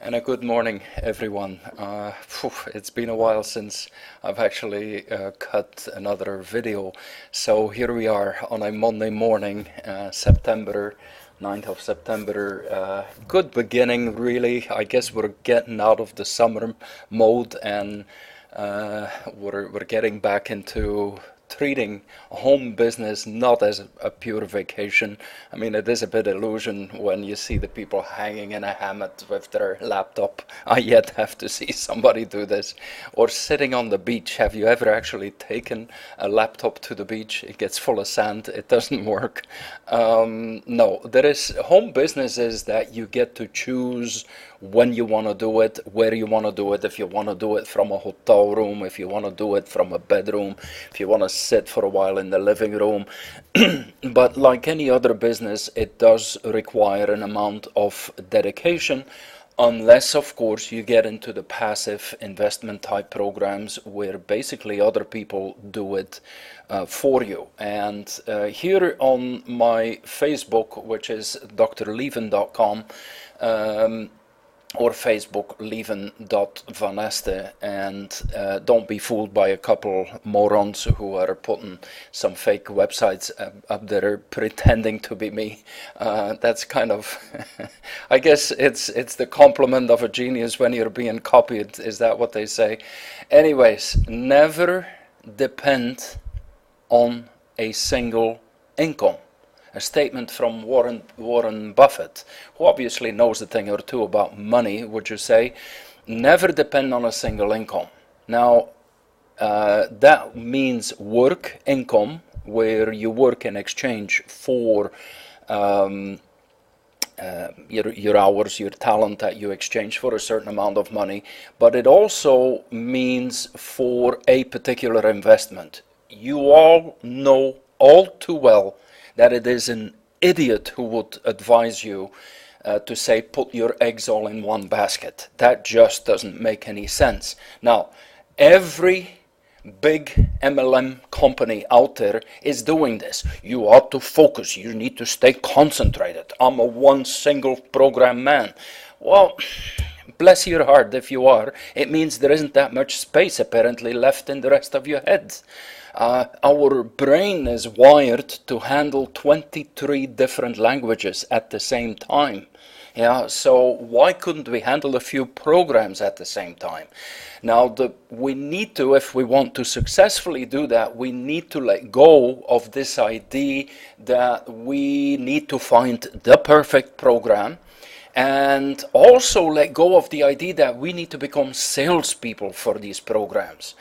And a good morning, everyone. It's been a while since I've actually cut another video. So here we are on a Monday morning, September 9th of September. Good beginning, really. I guess we're getting out of the summer mode and we're getting back into treating home business not as a pure vacation. I mean, it is a bit illusion when you see the people hanging in a hammock with their laptop. I yet have to see somebody do this. Or sitting on the beach. Have you ever actually taken a laptop to the beach? It gets full of sand. It doesn't work. No, there is home businesses that you get to choose when you want to do it, where you want to do it, if you want to do it from a hotel room, if you want to do it from a bedroom, if you want to sit for a while in the living room. But like any other business, it does require an amount of dedication, unless, of course, you get into the passive investment type programs where basically other people do it for you. And here on my Facebook, which is drleven.com, or Facebook, leven.vaneste, and don't be fooled by a couple morons who are putting some fake websites up there pretending to be me. That's kind of, I guess it's the compliment of a genius when you're being copied, is that what they say? Anyways, never depend on a single income. A statement from Warren Buffett, who obviously knows a thing or two about money, would you say, never depend on a single income. Now, that means work income, where you work in exchange for your hours, your talent that you exchange for a certain amount of money, but it also means for a particular investment. You all know all too well that it is an idiot who would advise you to say put your eggs all in one basket. That just doesn't make any sense. Now, every big MLM company out there is doing this. You ought to focus. You need to stay concentrated. I'm a one single program man. Well, bless your heart if you are. It means there isn't that much space apparently left in the rest of your head. Our brain is wired to handle 23 different languages at the same time. Yeah, so why couldn't we handle a few programs at the same time? Now, we need to, if we want to successfully do that, we need to let go of this idea that we need to find the perfect program, and also let go of the idea that we need to become salespeople for these programs.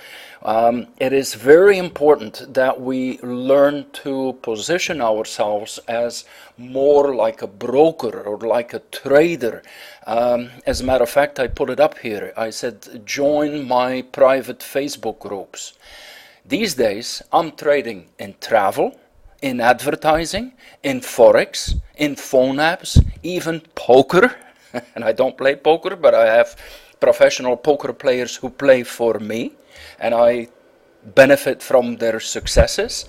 It is very important that we learn to position ourselves as more like a broker or like a trader. As a matter of fact, I put it up here. I said, join my private Facebook groups. These days, I'm trading in travel, in advertising, in Forex, in phone apps, even poker. And I don't play poker, but I have professional poker players who play for me, and I benefit from their successes.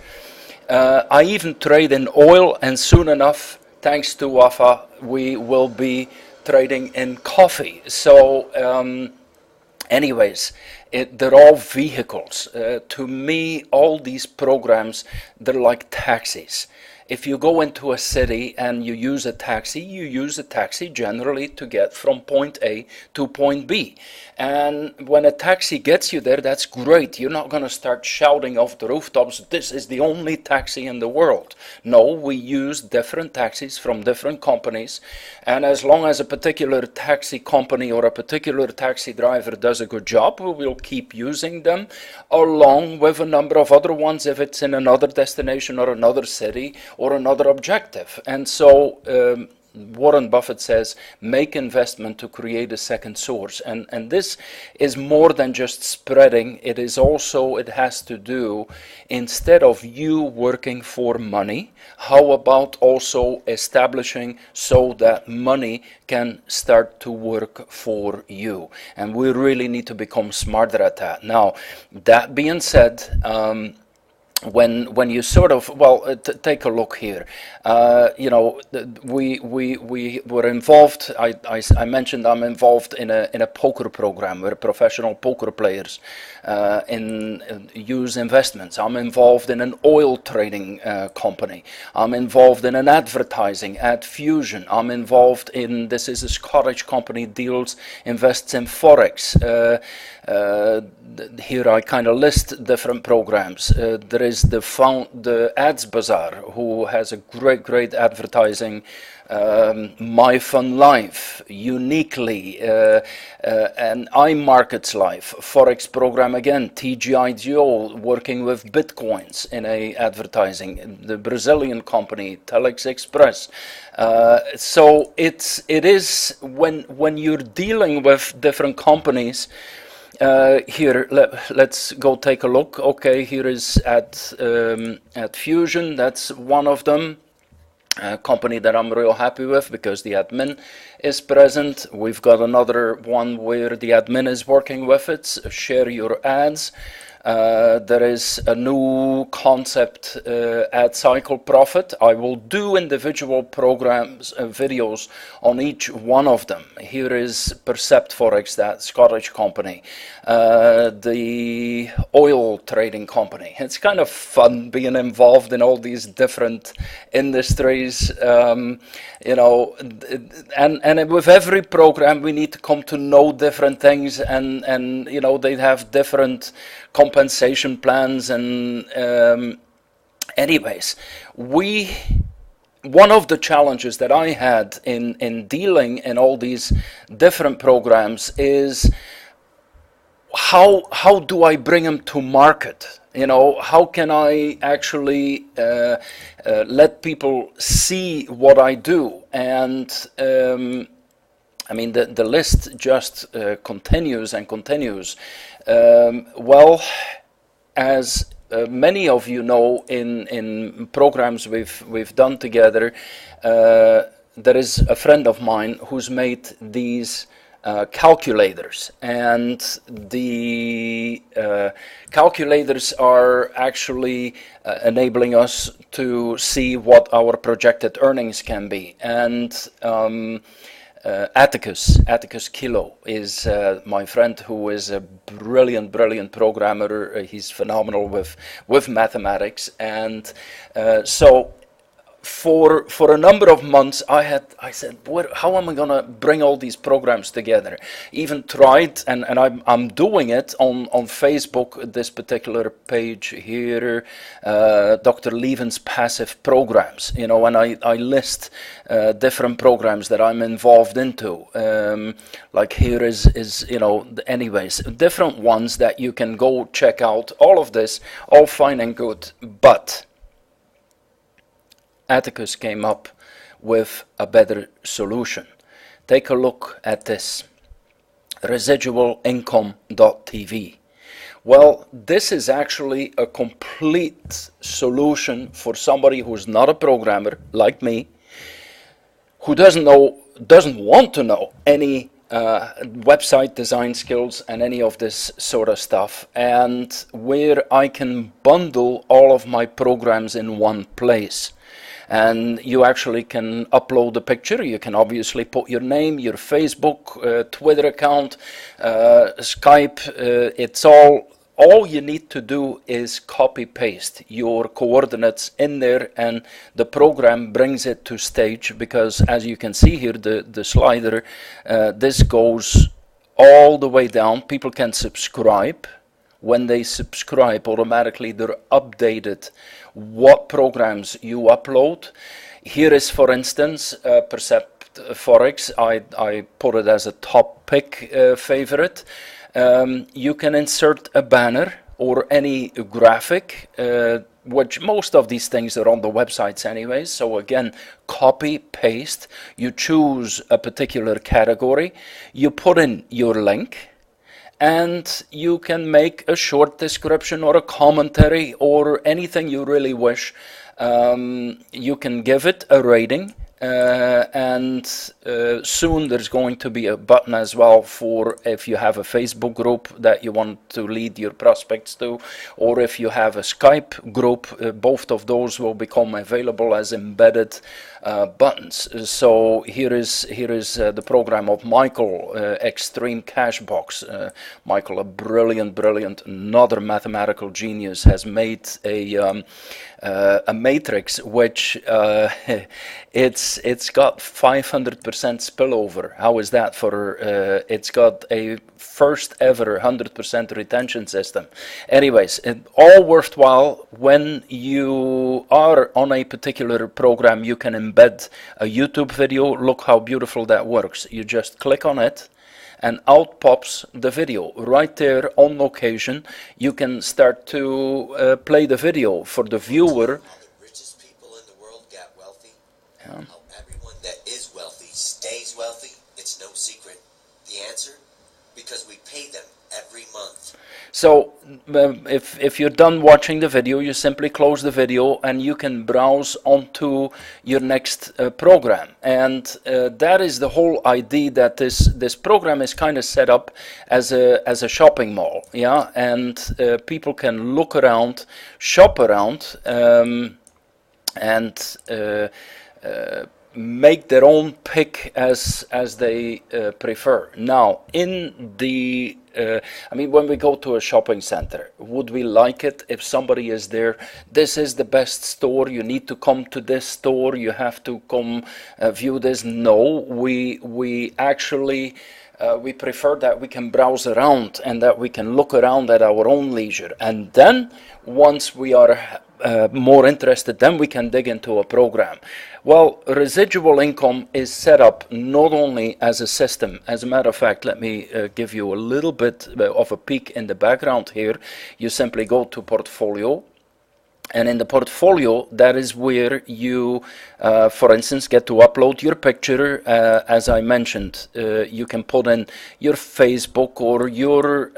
I even trade in oil, and soon enough, thanks to Wafa, we will be trading in coffee. So anyways, they're all vehicles. To me, all these programs, they're like taxis. If you go into a city and you use a taxi generally to get from point A to point B. And when a taxi gets you there, that's great. You're not going to start shouting off the rooftops, this is the only taxi in the world. No, we use different taxis from different companies. And as long as a particular taxi company or a particular taxi driver does a good job, we will keep using them along with a number of other ones if it's in another destination or another city or another objective. And so Warren Buffett says, make investment to create a second source. And this is more than just spreading. It is also, it has to do, instead of you working for money, how about also establishing so that money can start to work for you? And we really need to become smarter at that. Now, that being said, when you sort of, well, take a look here. You know, we were involved. I mentioned I'm involved in a poker program where professional poker players use investments. I'm involved in an oil trading company. I'm involved in an advertising, Ad Fusion. I'm involved in, this is a Scottish company, invests in Forex. Here I kind of list different programs. There is the Ads Bazaar, who has a great advertising, My Fun Life, Uniquely, and iMarkets Life, Forex program again, TGIGO, working with Bitcoins in a advertising, the Brazilian company, Telex Express. So it is when you're dealing with different companies. Here, let's go take a look. Okay, here is at Fusion. That's one of them. A company that I'm real happy with because the admin is present. We've got another one where the admin is working with it. Share your ads. There is a new concept, ad cycle profit. I will do individual programs, videos on each one of them. Here is Percept Forex, that Scottish company, the oil trading company. It's kind of fun being involved in all these different industries, you know, and with every program we need to come to know different things, and you know, they have different compensation plans, and anyways, one of the challenges that I had in dealing in all these different programs is how do I bring them to market? You know, how can I actually let people see what I do? And I mean, the list just continues and continues. Well, as many of you know, in programs we've done together, there is a friend of mine who's made these calculators, and the calculators are actually enabling us to see what our projected earnings can be. And Atticus Kilo is my friend, who is a brilliant programmer. He's phenomenal with mathematics, and so for a number of months I said, how am I gonna bring all these programs together? Even tried, and I'm doing it on Facebook, this particular page here, Dr. Levin's passive programs, you know, and I list different programs that I'm involved into, like here is you know, anyways, different ones that you can go check out. All of this, all fine and good, but Atticus came up with a better solution. Take a look at this, ResidualIncome.tv. Well, this is actually a complete solution for somebody who's not a programmer like me, who doesn't want to know any website design skills and any of this sort of stuff, and where I can bundle all of my programs in one place. And you actually can upload a picture. You can obviously put your name, your Facebook, Twitter account, Skype. It's all you need to do is copy paste your coordinates in there, and the program brings it to stage, because as you can see here, the slider, this goes all the way down. People can subscribe. When they subscribe, automatically they're updated what programs you upload. Here is, for instance, Percept Forex. I put it as a top pick favorite. You can insert a banner or any graphic, which most of these things are on the websites anyways. So again, copy, paste. You choose a particular category. You put in your link, and you can make a short description or a commentary or anything you really wish. You can give it a rating, and soon there's going to be a button as well for if you have a Facebook group that you want to lead your prospects to, or if you have a Skype group. Both of those will become available as embedded buttons. So here is the program of Michael, Extreme Cash Box. Michael, a brilliant, another mathematical genius, has made a matrix which it's got 500% spillover. How is that for? It's got a first ever 100% retention system. Anyways, all worthwhile. When you are on a particular program, you can embed a YouTube video. Look how beautiful that works. You just click on it, and out pops the video right there on location. You can start to play the video for the viewer. How the richest people in the world got wealthy. Yeah. How everyone that is wealthy stays wealthy. It's no secret. The answer? Because we pay them every month. So if you're done watching the video, you simply close the video and you can browse onto your next program. And that is the whole idea, that this program is kind of set up as a shopping mall, yeah. And people can look around, shop around, and make their own pick as they prefer. Now, in the I mean, when we go to a shopping center, would we like it if somebody is there? This is the best store. You need to come to this store. You have to come view this. No, we actually we prefer that we can browse around and that we can look around at our own leisure. And then once we are more interested, then we can dig into a program. Well, residual income is set up not only as a system. As a matter of fact, let me give you a little bit of a peek in the background here. You simply go to portfolio. And in the portfolio, that is where you, for instance, get to upload your picture. As I mentioned, you can put in your Facebook or your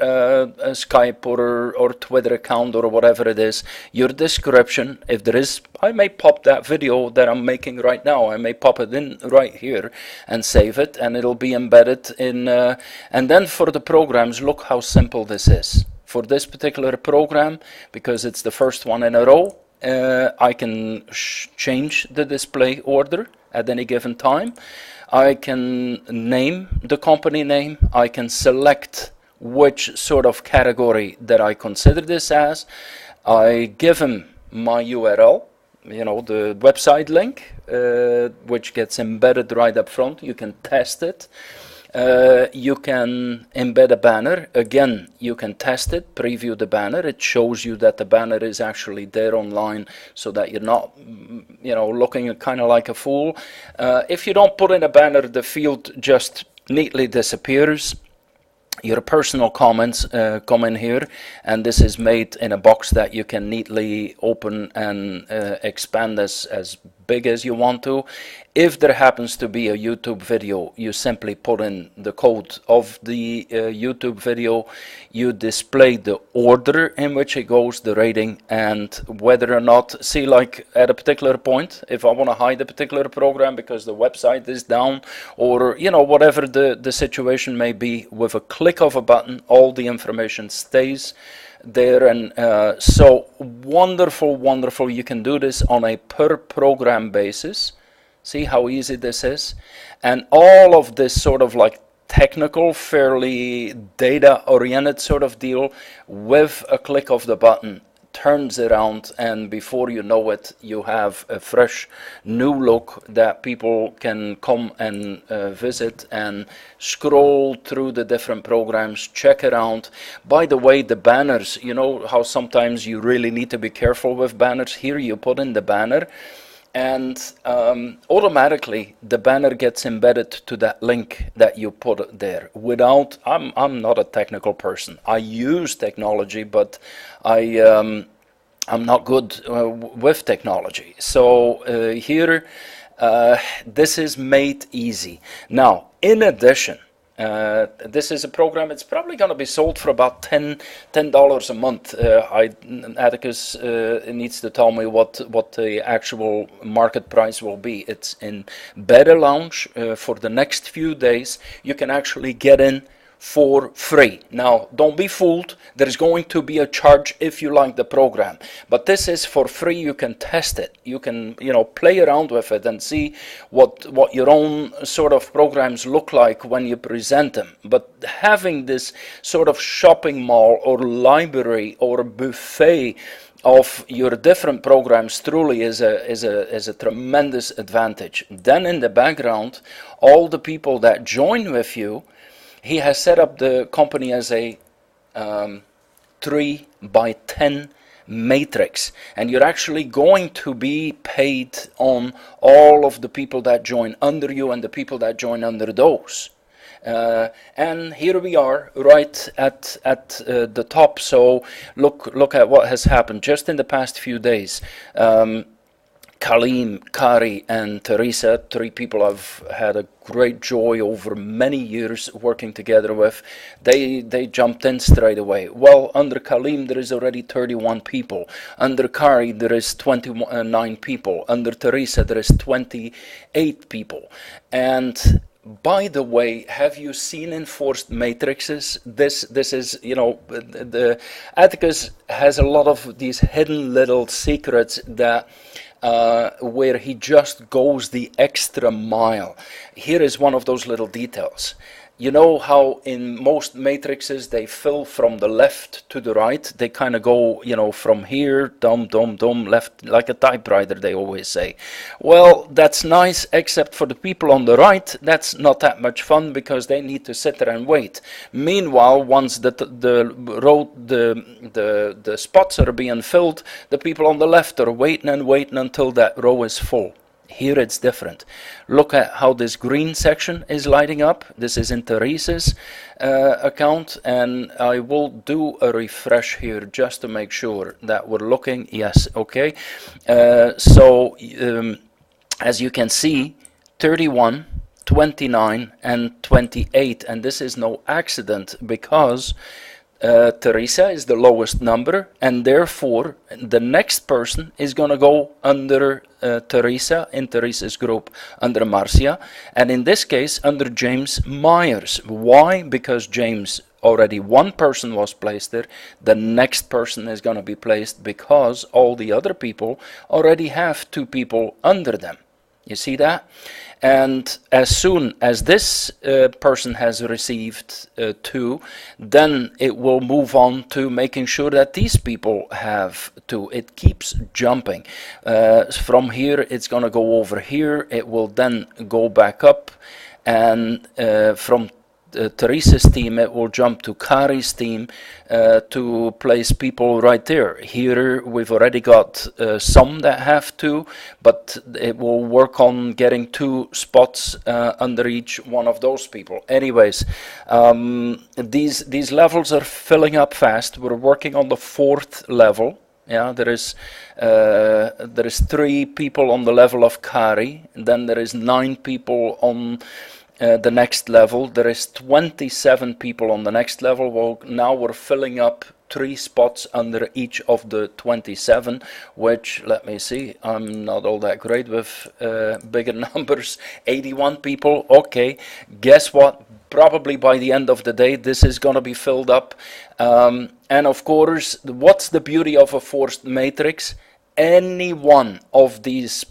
Skype or Twitter account or whatever it is, your description. If there is, I may pop that video that I'm making right now. I may pop it in right here and save it, and it'll be embedded in. And then for the programs, look how simple this is. For this particular program, because it's the first one in a row, I can change the display order at any given time. I can name the company name. I can select which sort of category that I consider this as. I give him my URL, you know, the website link, which gets embedded right up front. You can test it. You can embed a banner. Again, you can test it, preview the banner. It shows you that the banner is actually there online, so that you're not, you know, looking kind of like a fool. If you don't put in a banner, the field just neatly disappears. Your personal comments come in here, and this is made in a box that you can neatly open and expand as big as you want to. If there happens to be a YouTube video, you simply put in the code of the YouTube video, you display the order in which it goes, the rating, and whether or not, see, like at a particular point, if I want to hide a particular program because the website is down, or, you know, whatever the situation may be, with a click of a button, all the information stays there. And so wonderful. You can do this on a per program basis. See how easy this is? And all of this sort of like technical, fairly data oriented sort of deal, with a click of the button, turns around, and before you know it, you have a fresh new look that people can come and visit and scroll through the different programs, check around. By the way, the banners, you know how sometimes you really need to be careful with banners. Here you put in the banner, and automatically the banner gets embedded to that link that you put there. Without, I'm not a technical person. I use technology, but I'm not good with technology. So here, this is made easy. Now, in addition, This is a program. It's probably going to be sold for about $10 a month. Atticus needs to tell me what the actual market price will be. It's in Beta Lounge for the next few days. You can actually get in for free. Now, don't be fooled. There's going to be a charge if you like the program, but this is for free. You can test it. You can, play around with it and see what your own sort of programs look like when you present them. But having this sort of shopping mall or library or buffet of your different programs truly is a tremendous advantage. Then in the background, all the people that join with you, he has set up the company as a 3x10 matrix, and you're actually going to be paid on all of the people that join under you and the people that join under those. And here we are right at the top. So look at what has happened just in the past few days. Kaleem, Kari, and Teresa, 3 people I've had a great joy over many years working together with. They jumped in straight away. Well, under Kaleem there is already 31 people. Under Kari there is 29 people. Under Teresa there is 28 people. And by the way, have you seen enforced matrices? This is, the Atticus has a lot of these hidden little secrets that where he just goes the extra mile. Here is one of those little details. You know how in most matrices they fill from the left to the right? They kind of go, from here, dum, left, like a typewriter, they always say. Well, that's nice, except for the people on the right. That's not that much fun because they need to sit there and wait. Meanwhile, once the spots are being filled, the people on the left are waiting until that row is full. Here it's different. Look at how this green section is lighting up. This is in Teresa's account, and I will do a refresh here just to make sure that we're looking. Yes, okay. So as you can see, 31, 29, and 28, and this is no accident because Teresa is the lowest number, and therefore the next person is going to go under Teresa in Teresa's group, under Marcia, and in this case under James Myers. Why? Because James, already one person was placed there. The next person is going to be placed because all the other people already have 2 people under them. You see that? And as soon as this person has received 2, then it will move on to making sure that these people have 2. It keeps jumping. From here, it's going to go over here. It will then go back up. And from Teresa's team, it will jump to Kari's team to place people right there. Here we've already got some that have 2, but it will work on getting 2 spots under each one of those people. Anyways, these levels are filling up fast. We're working on the 4th level. Yeah, there is 3 people on the level of Kari, and then there is 9 people on the next level. There is 27 people on the next level. Well, now we're filling up 3 spots under each of the 27, which, let me see, I'm not all that great with bigger numbers. 81 people. Okay, guess what? Probably by the end of the day, this is going to be filled up. And of course, what's the beauty of a forced matrix? Any one of these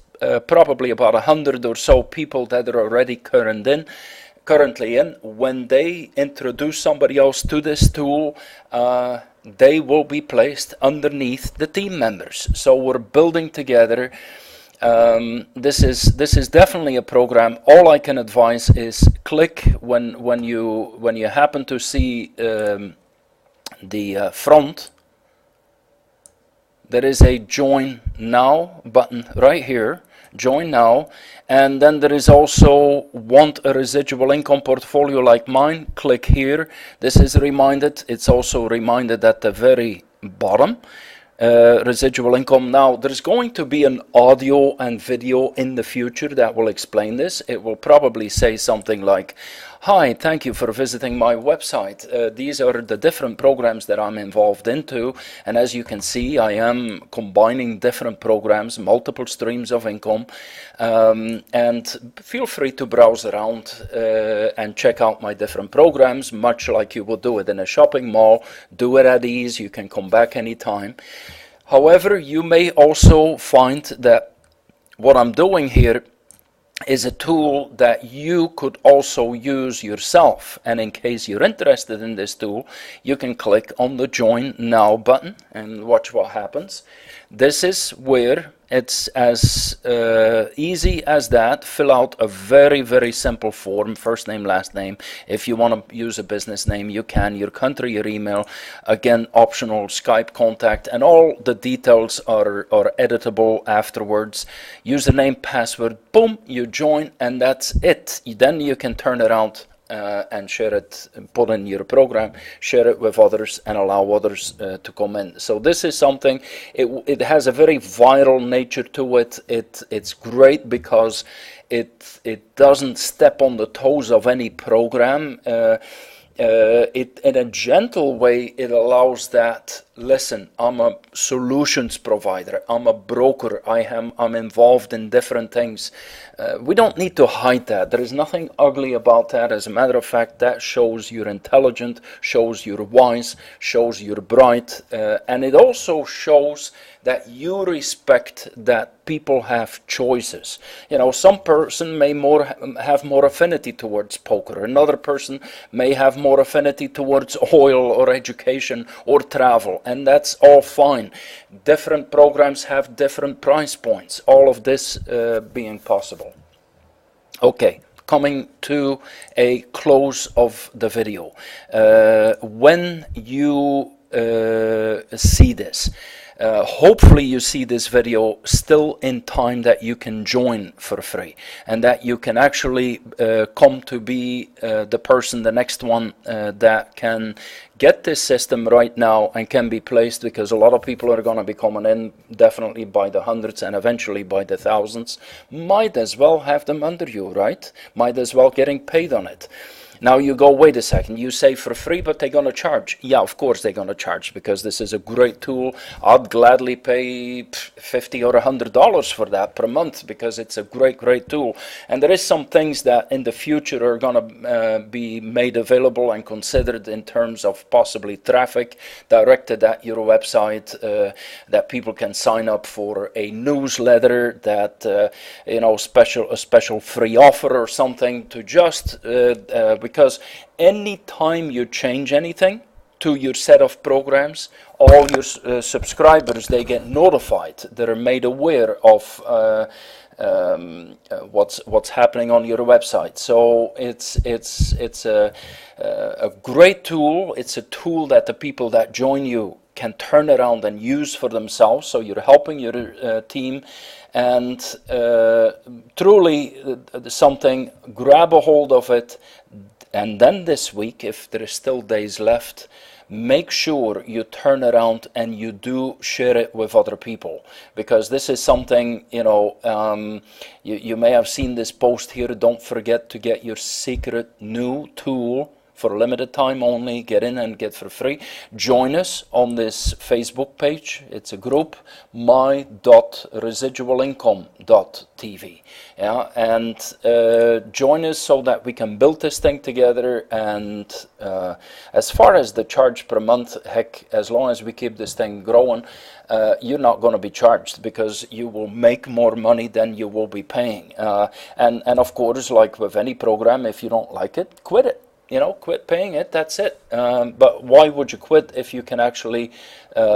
probably about 100 or so people that are already currently in, when they introduce somebody else to this tool, they will be placed underneath the team members. So we're building together. This is definitely a program. All I can advise is click when you happen to see the front. There is a join now button right here. Join now, and then there is also want a residual income portfolio like mine. Click here. This is reminded. It's also reminded at the very bottom. Residual income. Now there's going to be an audio and video in the future that will explain this. It will probably say something like Hi, thank you for visiting my website. These are the different programs that I'm involved into, and as you can see, I am combining different programs, multiple streams of income, and feel free to browse around and check out my different programs, much like you would do it in a shopping mall. Do it at ease, you can come back anytime. However, you may also find that what I'm doing here is a tool that you could also use yourself, and in case you're interested in this tool, you can click on the Join Now button and watch what happens. This is where it's as easy as that. Fill out a very simple form, first name, last name. If you want to use a business name, you can. Your country, your email, again, optional Skype contact, and all the details are editable afterwards. Username, password, boom, you join, and that's it. Then you can turn it around and share it, put in your program, share it with others, and allow others to come in. So this is something, it has a very viral nature to it. It's great because it doesn't step on the toes of any program. In a gentle way, it allows that, listen, I'm a solutions provider, I'm a broker, I'm involved in different things. We don't need to hide that. There is nothing ugly about that. As a matter of fact, that shows you're intelligent, shows you're wise, shows you're bright, and it also shows that you respect that people have choices. You know, some person may have more affinity towards poker. Another person may have more affinity towards oil or education or travel, and that's all fine. Different programs have different price points. All of this being possible. Okay. Coming to a close of the video. When you see this, hopefully you see this video still in time that you can join for free, and that you can actually come to be the person, the next one that can get this system right now and can be placed, because a lot of people are going to be coming in, definitely by the hundreds and eventually by the thousands. Might as well have them under you, right? Might as well getting paid on it. Now you go, wait a second, you say for free, but they're going to charge. Yeah, of course they're going to charge, because this is a great tool. I'd gladly pay $50 or $100 for that per month, because it's a great tool. And there is some things that in the future are going to be made available and considered in terms of possibly traffic directed at your website, that people can sign up for a newsletter, that a special free offer or something, to just because any time you change anything to your set of programs, all your subscribers, they get notified. They're made aware of what's happening on your website. So it's a great tool. It's a tool that the people that join you can turn around and use for themselves. So you're helping your team, and truly something. Grab a hold of it. And then this week, if there is still days left, make sure you turn around and you do share it with other people, because this is something, you may have seen this post here. Don't forget to get your secret new tool for a limited time only. Get in and get for free. Join us on this Facebook page. It's a group, my.residualincome.tv. Yeah, and join us so that we can build this thing together. And as far as the charge per month, heck, as long as we keep this thing growing, you're not going to be charged, because you will make more money than you will be paying. And of course, like with any program, if you don't like it, quit it. Quit paying it, that's it. But why would you quit if you can actually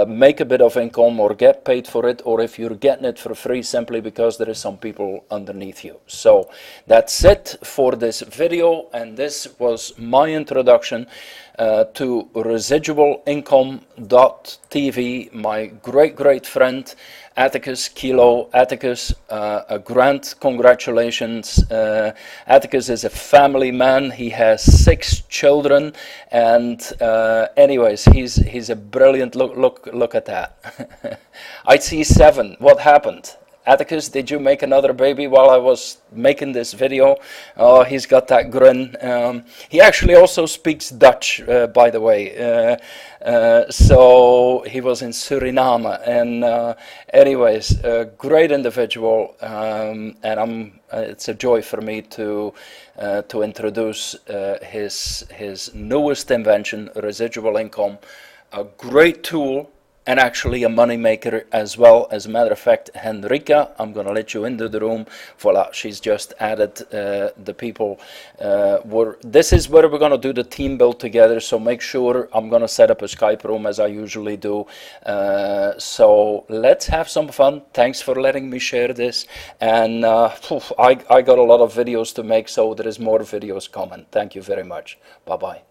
make a bit of income or get paid for it, or if you're getting it for free simply because there is some people underneath you? So that's it for this video, and this was my introduction to ResidualIncome.tv. My great friend Atticus, Kilo Atticus, a grand congratulations. Atticus is a family man. He has 6 children, and anyways, he's a brilliant look at that. I see 7. What happened? Atticus, did you make another baby while I was making this video? Oh, he's got that grin. He actually also speaks Dutch, by the way. So he was in Suriname. And anyways, a great individual. And it's a joy for me to introduce his newest invention, residual income. A great tool and actually a money maker as well. As a matter of fact, Henrika, I'm going to let you into the room. Voila, she's just added the people. This is where we're going to do the team build together, so make sure I'm going to set up a Skype room as I usually do. So let's have some fun. Thanks for letting me share this. And I got a lot of videos to make, so there is more videos coming. Thank you very much. Bye-bye.